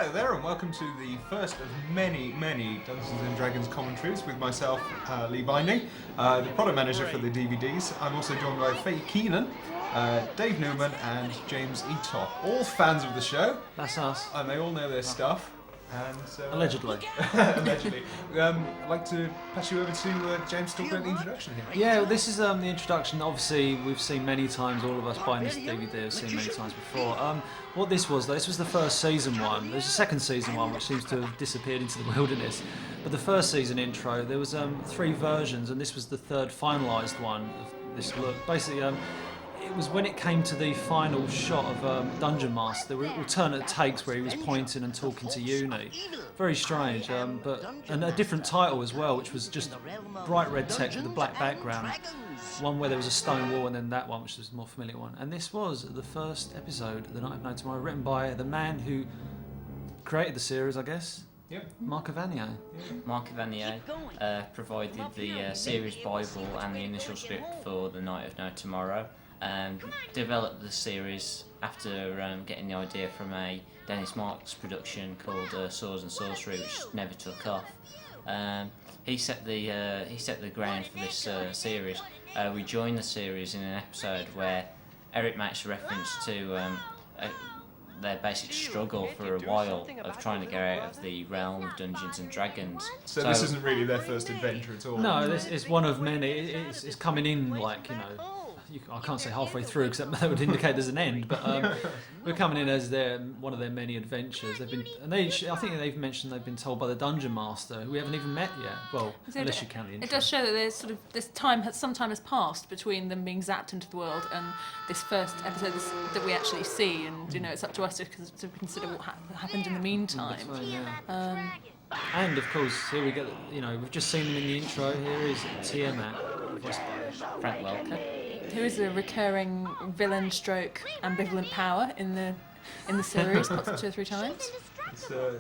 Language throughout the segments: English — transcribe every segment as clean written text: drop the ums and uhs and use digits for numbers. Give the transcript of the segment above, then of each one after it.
Hello there, and welcome to the first of many Dungeons and Dragons commentaries with myself, Lee Binding, the product manager for the DVDs. I'm also joined by Faye Keenan, Dave Newman, and James Etop, all fans of the show. That's us. And they all know their stuff. And Allegedly. allegedly. I'd like to pass you over to James to talk about the introduction here. Yeah, well, this is the introduction. Obviously, we've seen many times. All of us buying this DVD have seen many times before. What this was, though, this was the first season one. There's a second season one, which seems to have disappeared into the wilderness. But the first season intro, there was 3 versions, and this was the third finalised one of this look. Basically, it was when it came to the final shot of Dungeon Master. There were alternate takes where he was pointing and talking to Uni. Very strange, and a different title as well, which was just bright red text with a black background. One where there was a stone wall, and then that one, which was a more familiar one. And this was the first episode of The Night of No Tomorrow, written by the man who created the series, I guess. Yep. Mark Evanier. Mark Evanier provided the series Bible and the initial script for The Night of No Tomorrow. Developed the series after getting the idea from a Dennis Marks production called Swords and Sorcery, which never took off. He set the ground for this series. We joined the series in an episode where Eric makes reference to their basic struggle for a while of trying to get out of the realm of Dungeons and Dragons. So this isn't really their first adventure at all. No, this is one of many. It's coming in like, I can't say halfway through because that would indicate there's an end. But we're coming in as one of their many adventures. I think they've mentioned they've been told by the Dungeon Master, who we haven't even met yet. Well, unless you count the intro. It does show that there's sort of some time has passed between them being zapped into the world and this first episode that we actually see, and it's up to us to consider what happened in the meantime. That's right, yeah. And of course, here we get. We've just seen them in the intro. Here is Tiamat, voiced by Frank Welker. Who is a recurring villain stroke ambivalent power in the series, pops up 2 or 3 times.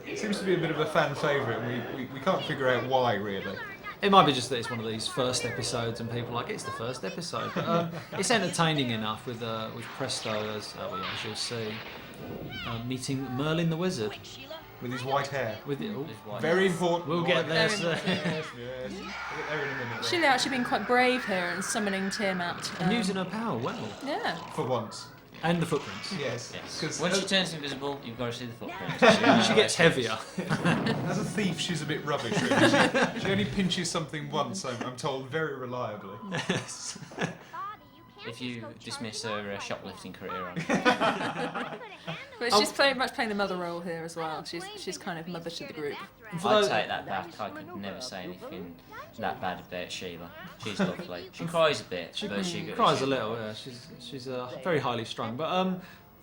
It seems to be a bit of a fan favourite, and we can't figure out why, really. It might be just that it's one of these first episodes, and people are like, it's the first episode. But it's entertaining enough with Presto, as you'll see, meeting Merlin the Wizard. With his white hair. Very important. We'll get there. Yes. We'll get there in a minute. She's actually been quite brave here and summoning Tiamat. And using her power well. Yeah. For once. And the footprints. Yes. Yes. When she turns invisible, you've got to see the footprints. She gets heavier. As a thief, she's a bit rubbish, really. She only pinches something once, I'm told, very reliably. Yes. If you dismiss her shoplifting career on. But she's playing the mother role here as well. She's kind of mother to the group. I'd take that back. I could never say anything that bad about Sheila. She's lovely. She cries a bit, but she cries a little. Yeah, she's very highly strung. But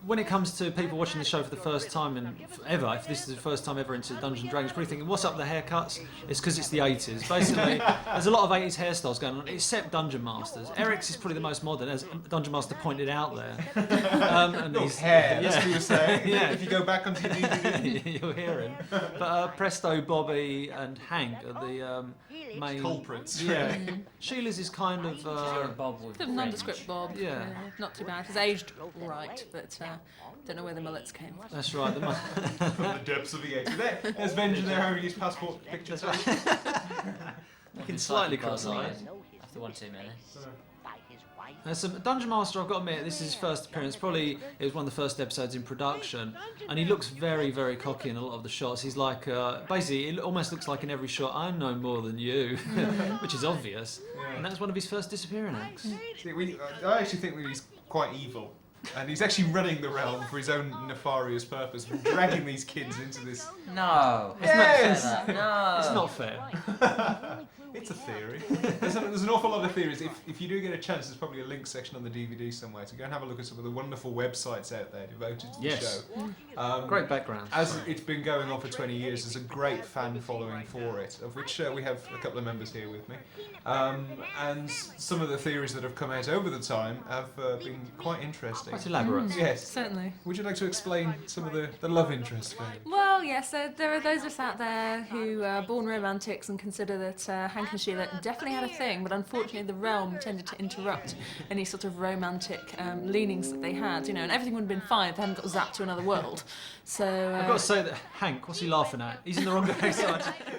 when it comes to people watching the show for the first time and ever, if this is the first time ever into Dungeons and Dragons, probably thinking, what's up with the haircuts? It's because it's the 80s. Basically, there's a lot of 80s hairstyles going on, except Dungeon Masters. Eric's is probably the most modern, as Dungeon Master pointed out there. And his hair, that's what you were saying. Yeah. If you go back onto the DVD. You'll hear him. But Presto, Bobby and Hank are the main culprits. Yeah. Sheila's is kind of... Bob with The nondescript Bob. Yeah. Not too bad. He's aged all right, but don't know where the mullets came from. That's right. From the depths of the 80s. There's Benjamin there having his passport picture. Looking slightly cross-eyed. After 1-2 minutes. Dungeon Master, I've got to admit, this is his first appearance. Probably it was one of the first episodes in production, and he looks very, very cocky in a lot of the shots. He's like, basically, it almost looks like in every shot, I know more than you, which is obvious. Yeah. And that's one of his first disappearing acts. I actually think that he's quite evil. And he's actually running the realm for his own nefarious purpose, dragging these kids into this. No. Yes! No. It's not fair. It's a theory. There's an awful lot of theories. If you do get a chance, there's probably a link section on the DVD somewhere, so go and have a look at some of the wonderful websites out there devoted to the show. Great background. As it's been going on for 20 years, there's a great fan following for it, of which we have a couple of members here with me. And some of the theories that have come out over the time have been quite interesting. Quite elaborate. Yes. Certainly. Would you like to explain some of the love interests? Well, yes, there are those of us out there who are born romantics and consider that Hank and Sheila definitely had a thing, but unfortunately the realm tended to interrupt any sort of romantic leanings that they had, and everything would have been fine if they hadn't got zapped to another world. So I've got to say that Hank, what's he laughing at? He's in the wrong direction.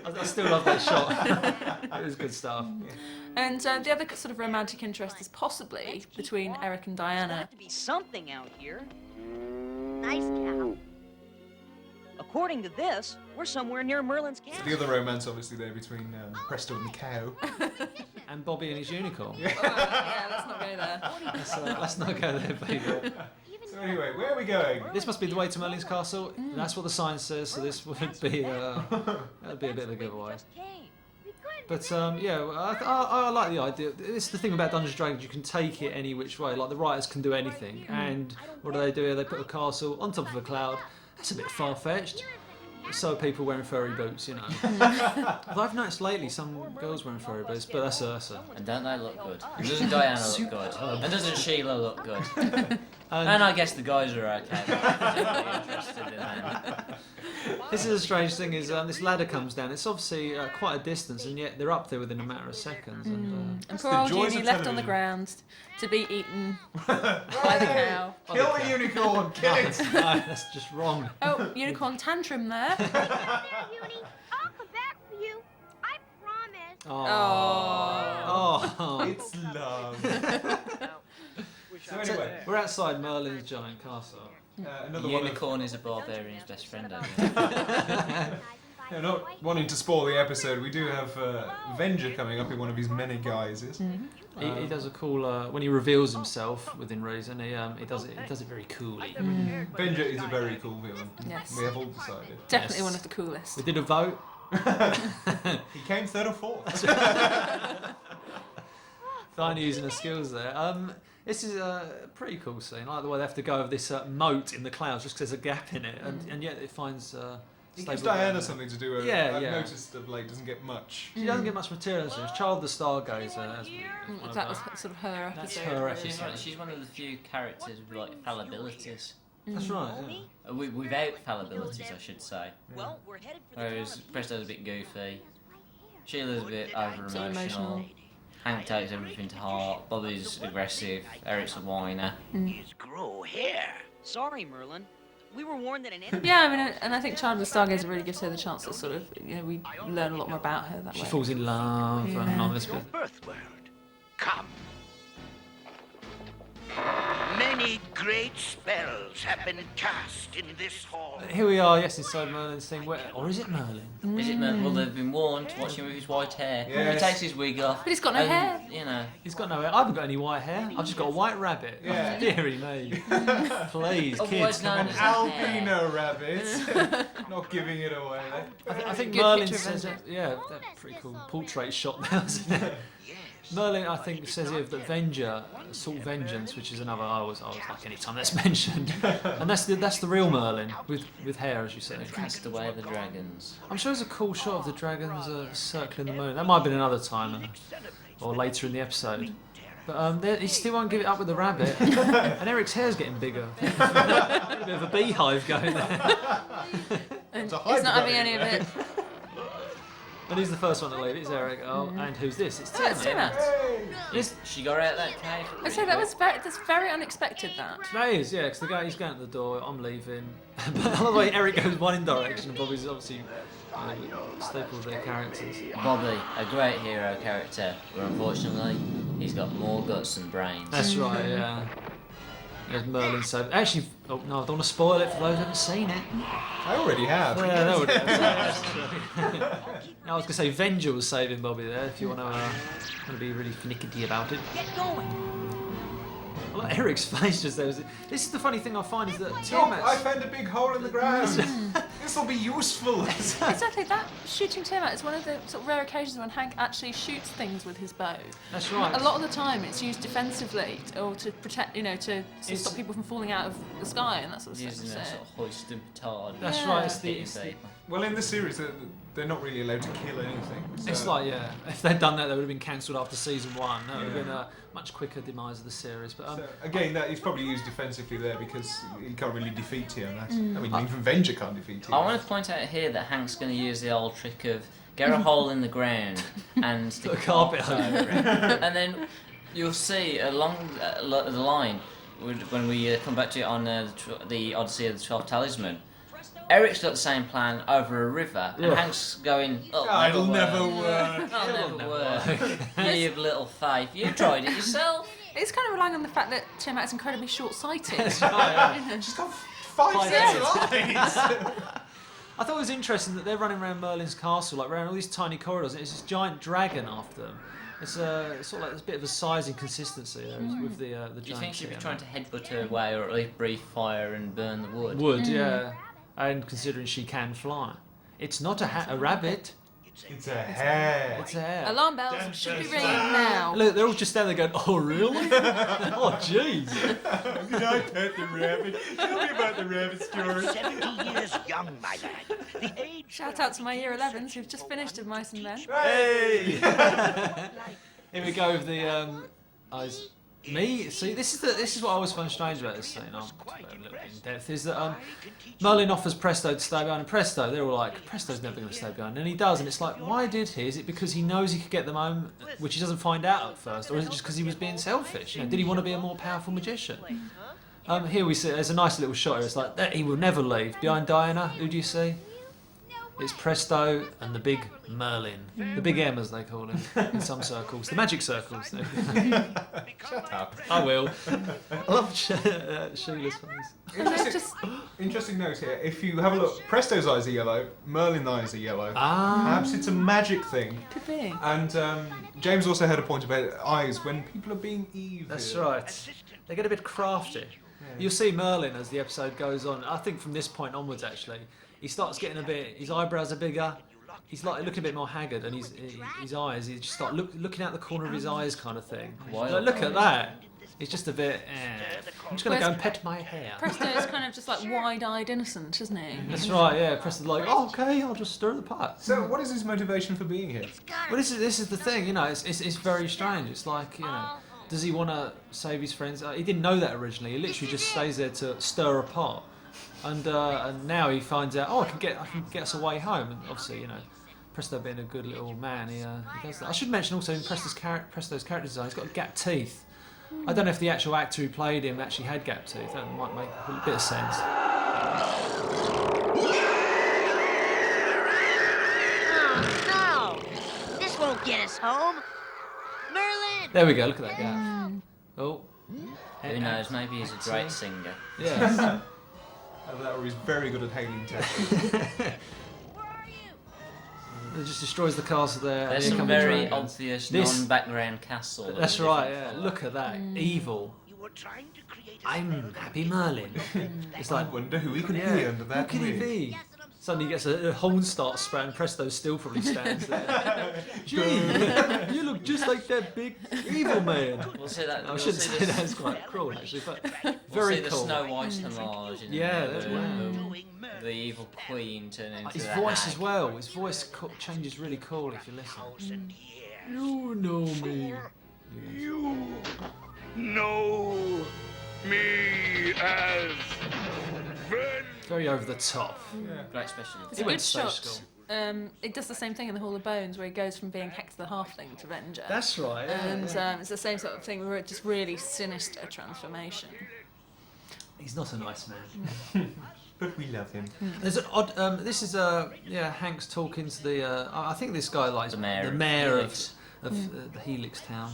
I still love that shot. It was good stuff. And the other sort of romantic interest is possibly between Eric and Diana. To be something out here. Nice cow. According to this, we're somewhere near Merlin's castle. The other romance, obviously, there between Presto and the cow. And Bobby and his unicorn. Yeah, let's not go there. Let's not go there, baby. So anyway, where are we going? This must be the way to Merlin's castle. That's what the sign says, so this would be that'd be a bit of a giveaway. But yeah, I like the idea. This is the thing about Dungeons and Dragons, you can take it any which way. Like the writers can do anything. And what do? They put a castle on top of a cloud. That's a bit far-fetched. So are people wearing furry boots, Although I've noticed lately some girls wearing furry boots, but that's a... And don't they look good? And doesn't Diana look good? And doesn't Sheila look good? And I guess the guys are okay. I'm really interested in them. This is a strange thing, is this ladder comes down. It's obviously quite a distance, and yet they're up there within a matter of seconds. And And poor old joys Judy of left on the television. ground to be eaten by the cow. Kill the unicorn! Kill it! no, that's just wrong. Oh, unicorn tantrum there. There, Uni. I'll come back for you. I promise. Oh. It's love. So anyway, We're outside Merlin's giant castle. another one of, Unicorn is a barbarian's best friend, I think. not wanting to spoil the episode, we do have Venger coming up in one of his many guises. He does a cool when he reveals himself within reason. He does it very coolly. Venger is a very cool villain. Yes. We have all decided. Definitely Yes. one of the coolest. We did a vote. He came third or fourth. Fine using the skills there. This is a pretty cool scene. I like the way they have to go over this moat in the clouds just 'cause there's a gap in it, and yet it finds. He gives stable Diana ground. something to do. Yeah, I've yeah. noticed of late doesn't get much. She doesn't get much material. So it's Child the Stargazer. That was sort of her That's episode. her really. episode. She's one of the few characters with like fallibilities. That's right. Yeah. Without fallibilities, I should say. Well, we're headed for the Whereas Presto's a bit goofy, Sheila's a bit over Sort of emotional, emotional. Hank takes everything to heart, Bobby's aggressive, Eric's a whiner. Grow hair. Sorry, Merlin. We were warned that an enemy. Yeah, I mean, and I think Child of the Stargazer really gives her the chance to sort of, we learn a lot more about her that She way. falls in love and all this Your bit. birth world. Come. Many great spells have been cast in this hall. Here we are, yes, inside Merlin's thing. Or is it Merlin? Is it Merlin? Well, they've been warned to watch him with his white hair. Yes. He takes his wig off. But he's got no and, hair. You know. He's got no hair. I haven't got any white hair. I've just got a white rabbit. Yeah. Deary me. Please, Otherwise kids. known Come as on. a hair. Albino rabbit. Not giving it away. I think Good Merlin picture of says it. Yeah, that's pretty cool portrait shot now, isn't it? Merlin, I think, says here that Venger sought vengeance, which is another. I was like any time that's mentioned, and that's the real Merlin with hair, as you said. Cast away the dragons. I'm sure there's a cool shot of the dragons circling the moon. That might have been another time, or later in the episode. But he still won't give it up with the rabbit, and Eric's hair's getting bigger. A bit of a beehive going there. And a he's not having hybrid. any of it. And who's the first one to leave? It's Eric. Oh, and who's this? It's Tim. That's Tiamat. She got out of that cave. I say that's very unexpected. That. That is, yeah, because the guy, he's going to the door, I'm leaving. But I love the way Eric goes one in direction and Bobby's obviously staple of their characters. Bobby, a great hero character, but unfortunately, he's got more guts than brains. That's right, yeah. There's Merlin, so actually, oh no, I don't want to spoil it for those who haven't seen it. I already have. Yeah, that would. I was going to say Venger was saving Bobby there, if you want to be really finicky about it. Get going. I like Eric's face just there. This is the funny thing I find is that Look, I Tiamat's... found a big hole in the ground. This will be useful. Exactly, that shooting Tiamat is one of the sort of rare occasions when Hank actually shoots things with his bow. That's right. A lot of the time, it's used defensively or to protect, to stop people from falling out of the sky and that sort of Using stuff. that sort of hoist and petard. That's Yeah. right, it's hitting the people. Well, in this series, they're not really allowed to kill anything. So. It's like, yeah, if they'd done that, they would have been cancelled after season 1. That would have been a much quicker demise of the series. But So, again, that he's probably used defensively there because he can't really defeat Tiamat. I mean, Mm. even Venger can't defeat I Tiamat. want to point out here that Hank's going to use the old trick of get a hole in the ground and stick Put a carpet over it. And then you'll see along the line, when we come back to it on the Odyssey of the 12th Talisman, Eric's got the same plan over a river, and Ugh. Hank's going, It'll never work. It'll never work. You have little faith. You tried it yourself. It's kind of relying on the fact that Tiamat's incredibly short-sighted. She's got 5 sets of eyes. I thought it was interesting that they're running around Merlin's castle, like around all these tiny corridors, and it's this giant dragon after them. It's sort of like there's a bit of a size inconsistency there with the giant. Do you think she'd be Tiamat. trying to headbutt her way, or at least breathe fire and burn the wood? Would, yeah. And considering she can fly. It's not a rabbit, It's a hare. it's a hare. Alarm bells should be ringing now. Look, they're all just standing there going, oh, really? Oh, jeez. Did I pet the rabbit? Tell me about the rabbit story. 70 years young, my lad. The age Shout out to my Year 11s who've just finished with Mice and Men. Hey! Here we go with the eyes. Me, see, this is what I always find strange about this scene. I'll put it a little bit in depth. Is that Merlin offers Presto to stay behind, and Presto, they're all like, Presto's never going to stay behind, and he does, and it's like, why did he? Is it because he knows he could get them home, which he doesn't find out at first, or is it just because he was being selfish? You know, did he want to be a more powerful magician? Here we see there's a nice little shot here. It's like he will never leave. Behind Diana, who do you see? It's Presto and the big Merlin. The big M, as they call him in some circles. The magic circles. Shut up. I will. I love Sheila's face. Interesting note here. If you have a look, Presto's eyes are yellow, Merlin's eyes are yellow. Ah. Perhaps it's a magic thing. Could be. And James also had a point about eyes when people are being evil. That's right. They get a bit crafty. You'll see Merlin as the episode goes on. I think from this point onwards, actually, he starts getting a bit. His eyebrows are bigger. He's like looking a bit more haggard, and his eyes. He just start looking out the corner of his eyes, kind of thing. Wild. Like, look at that. He's just a bit. I'm just gonna go and pet my hair. Presto is kind of just like wide-eyed innocent, isn't he? That's right. Yeah. Presto's like, oh, okay, I'll just stir the pot. So, what is his motivation for being here? Well, this is the thing, you know. It's very strange. It's like, you know, does he want to save his friends? He didn't know that originally. He literally just stays there to stir a pot, and now he finds out. Oh, I can get us away home. And obviously, you know, Presto being a good little man, he does that. I should mention also in Presto's character design, he's got gap teeth. I don't know if the actual actor who played him actually had gap teeth. That might make a bit of sense. Oh, no! This won't get us home. Merlin! There we go. Look at that gap. Oh. Who knows? Maybe he's a great singer. Yeah. Or he's very good at hailing techniques. Where are you? It just destroys the castle there. There's Here some come the very dragons. obvious This- non-background castle. that That's we right, didn't yeah. follow. Look at that. Evil. You were trying to create a I'm Happy Merlin. It's I like, wonder who he could yeah, be under that who could he wig. be? Suddenly he gets a horn starts spraying, Presto still probably stands there. Gee, you look just like that big evil man. We'll see that. I we'll shouldn't see say the- that, it's quite cruel actually, but We'll very see the cool. Snow White homage. In Yeah, there, that's the, wow. the evil queen turning into His the voice hag. as well, his voice changes really cool if you listen. thousand years. You know me. You know me as Ven. Very over the top. Great special effects. It's He a went good to shot. social school. It does the same thing in the Hall of Bones, where he goes from being Hector the Halfling to Venger. That's right. Yeah, And yeah. it's the same sort of thing, where it's just really sinister transformation. He's not a nice man. But we love him. There's an odd. This is Hank's talking to the. I think this guy likes The mayor of of Helix. the Helix town.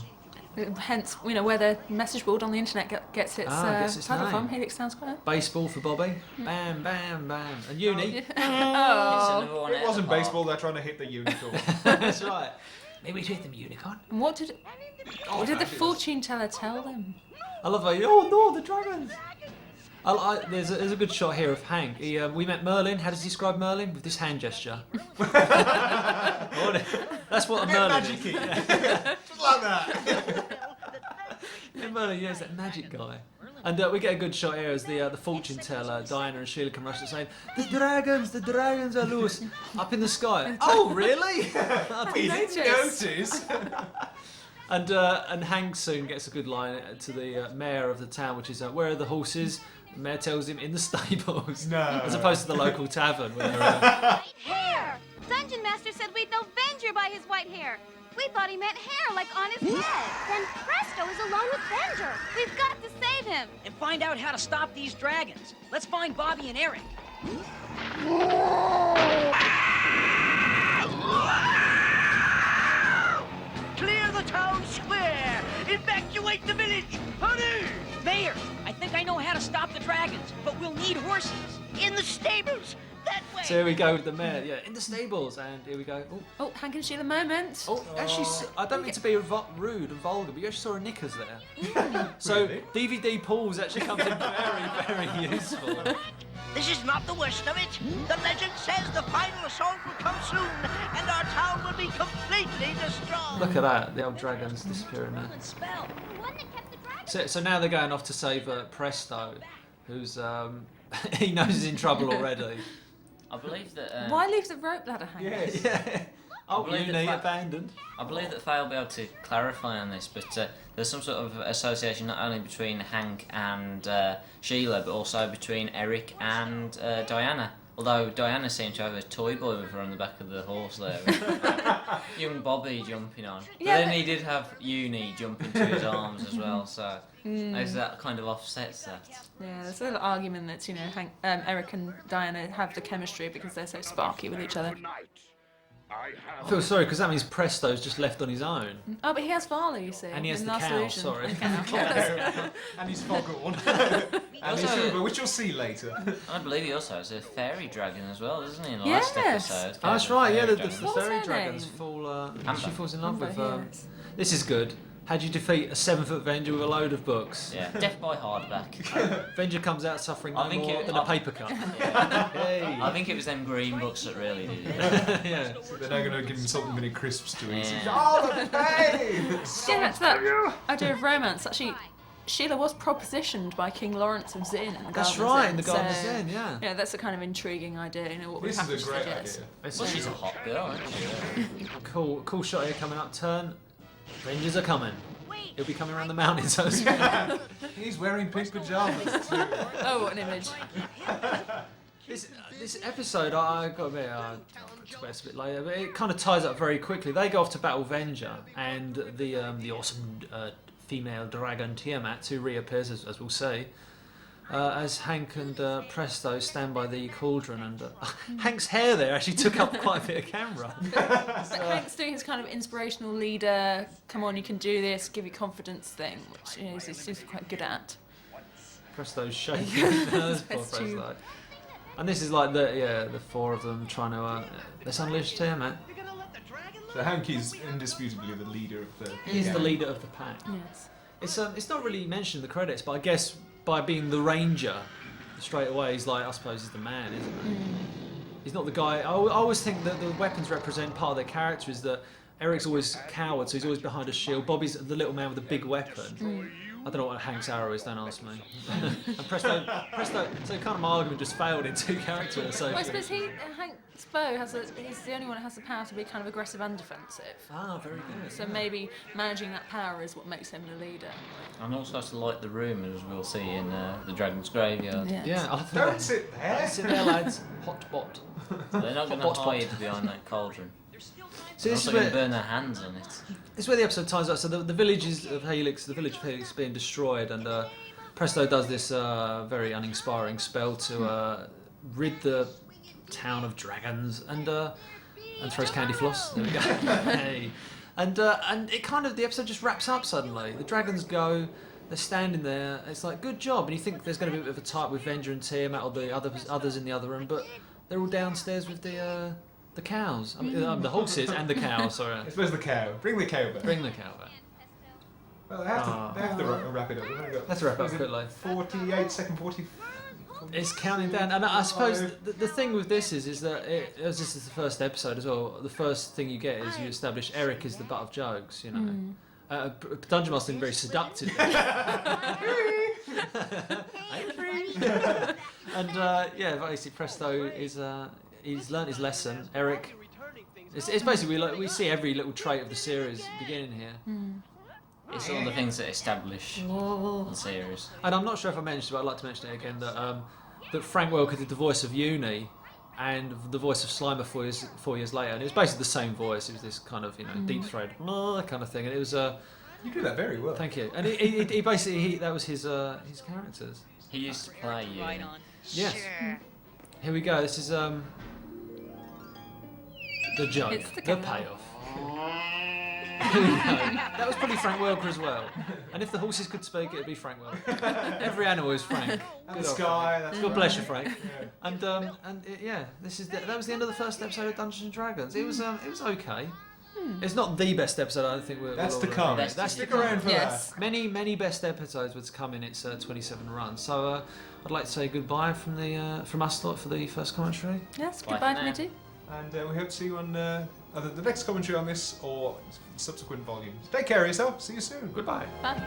Hence, you know, where the message board on the internet gets its, gets its title name. from. Helix Town Square. Baseball for Bobby. Bam, bam, bam. And Uni. It's Oh. another one It out wasn't of the park. baseball, they're trying to hit the unicorn. That's right. Maybe to hit them unicorn. And what did the fortune teller tell them? I love how. Oh no, the dragons. There's a good shot here of Hank. We met Merlin. How does he describe Merlin? With this hand gesture. That's what a Merlin is. Magic-y. Just like that. Yeah, Merlin, yeah, it's that magic guy. And we get a good shot here as the fortune teller, Diana and Sheila come rushing saying, the dragons are loose up in the sky. Oh, really? He didn't notice. And Hank soon gets a good line to the mayor of the town, which is, where are the horses? The mayor tells him, in the stables. No. As opposed to the local tavern. Where White hair! Dungeon Master said we'd know Venger by his white hair. We thought he meant hair, like on his head. Then Presto is alone with Venger. We've got to save him. And find out how to stop these dragons. Let's find Bobby and Eric. Clear the town square! Evacuate the village! Hurry! Mayor, I think I know how to stop the dragons, but we'll need horses. In the stables! That way! So here we go with the mayor, in the stables, and here we go. Oh, Oh, Hank and Sheila moment. actually, I don't mean to be rude and vulgar, but you actually saw her knickers there. So Really? DVD pools actually comes in very, very useful. This is not the worst of it. The legend says the final assault will come soon, and our town will be completely destroyed. Look at that, the old dragons disappearing there. Spell. The one that kept the dragon. So now they're going off to save Presto, who's he knows he's in trouble already. I believe that. Why leave the rope ladder hanging? Yes. Yeah. Oh, believe uni the fact- abandoned. I believe that Faye will be able to clarify on this, but there's some sort of association not only between Hank and Sheila, but also between Eric and Diana. Although Diana seemed to have a toy boy with her on the back of the horse there. Young Bobby jumping on. But Yeah, then but- he did have Uni jump into his arms as well, so maybe that kind of offsets that. Yeah, there's a little argument that, Eric and Diana have the chemistry because they're so sparky with each other. Tonight, I I have feel sorry because that means Presto's just left on his own. Oh, but he has Farley, you see. And he has in the Last cow, Illusion. sorry. And cow. And he's foghorn. And his Also- Uber, which you'll see later. I believe he also has a fairy dragon as well, doesn't he? In the Yes. last episode. Oh, that's right. Yeah, the Dragon. What's fairy her dragons name? fall. Amber. She falls in love Amber, with. yes. This is good. How'd you defeat a 7-foot Venger with a load of books? Yeah, death by hardback. Venger comes out suffering no I think more it- than a I- paper cut. Yeah. Hey. I think it was them green books that really did it. Yeah. They're now going to give him salt and vinegar crisps to eat. Yeah. Oh, the pain! Getting back to that idea of romance, actually, Sheila was propositioned by King Lawrence of Zin in the That's Garden of right, Zen, in the Garden of so, Zen, yeah. Yeah, that's a kind of intriguing idea. What would This happen is a if great she did? idea. Well, she's a hot girl, isn't she? Cool shot here coming up. Turn. Vengers are coming. Wait. He'll be coming around the mountains. So to speak. He's wearing pink pajamas too. Oh, what an image. This episode, I got to admit, I'll express a bit later, but it kind of ties up very quickly. They go off to battle Venger, and the awesome female dragon Tiamat, who reappears, as we'll see, as Hank and Presto stand by the cauldron, and Hank's hair there actually took up quite a bit of camera. But Hank's doing his kind of inspirational leader, come on, you can do this, give you confidence thing, which he's quite good at. Presto's shaking. Poor That's true. Presto. And this is like the four of them trying to let's unleash Tiamat. So Hank is indisputably the leader of the. He's the gang. leader of the pack. Yes. It's not really mentioned in the credits, but I guess by being the ranger, straight away he's like, I suppose he's the man, isn't he? He's not the guy. I always think that the weapons represent part of their character. Is that Eric's always coward, so he's always behind a shield. Bobby's the little man with the big weapon. I don't know what Hank's arrow is, don't ask me. And Presto, so kind of my argument just failed in two characters. So Well, I suppose Hank's bow he's the only one that has the power to be kind of aggressive and defensive. very good. So maybe managing that power is what makes him the leader. And also to light the room, as we'll see in the Dragon's Graveyard. Yes. Yeah, I think Don't sit there. Don't sit there, lads. Hot bot. They're not going to Hot pot. hide behind that cauldron. So They're this is also going to where burn their hands on it. this is where the episode ties up. So the village of Helix is being destroyed, and Presto does this very uninspiring spell to rid the town of dragons, and throws candy floss. There we go. Hey. And it kind of the episode just wraps up suddenly. The dragons go. They're standing there. It's like good job, and you think there's going to be a bit of a fight with Venger and Tiamat or the others in the other room, but they're all downstairs with the cows. I mean, the horses and the cows. Sorry. Where's the cow? Bring the cow back. Bring the cow back. Well, they have to wrap it up. We've only got, Let's wrap up is it quickly. 48 second 40. It's counting down, and I suppose the thing with this is that as this is the first episode as well, the first thing you get is you establish Eric is the butt of jokes, you know. Dungeon Master being very seductive. And yeah, basically Presto is he's learnt his lesson. Eric, it's basically like we see every little trait of the series beginning here. It's all the things that establish the series. And I'm not sure if I mentioned, but I'd like to mention it again that Frank Welker did the voice of Uni and the voice of Slimer 4 years later, and it was basically the same voice. It was this kind of deep throat kind of thing, and it was You do that very well. thank you. And he basically that was his characters. He used to play Right on. Yes. Sure. Here we go. This is the joke, It's the the camera. payoff. Here we go. That was probably Frank Welker as well. And if the horses could speak, it'd be Frank Welker. Every animal is Frank. And Good the old sky. Frank. That's God right. bless you, Frank. Yeah. And yeah, that was the end of the first episode of Dungeons and Dragons. It was okay. It's not the best episode. I don't think we're. That's we'll to all come. agree. That's Stick to come. around for Yes. Many best episodes were to come in its 27 run. So I'd like to say goodbye from us lot for the first commentary. Yes, Bye goodbye for from me now. too. And we hope to see you on either the next commentary on this or subsequent volumes. Take care of yourself. See you soon. Goodbye. Bye.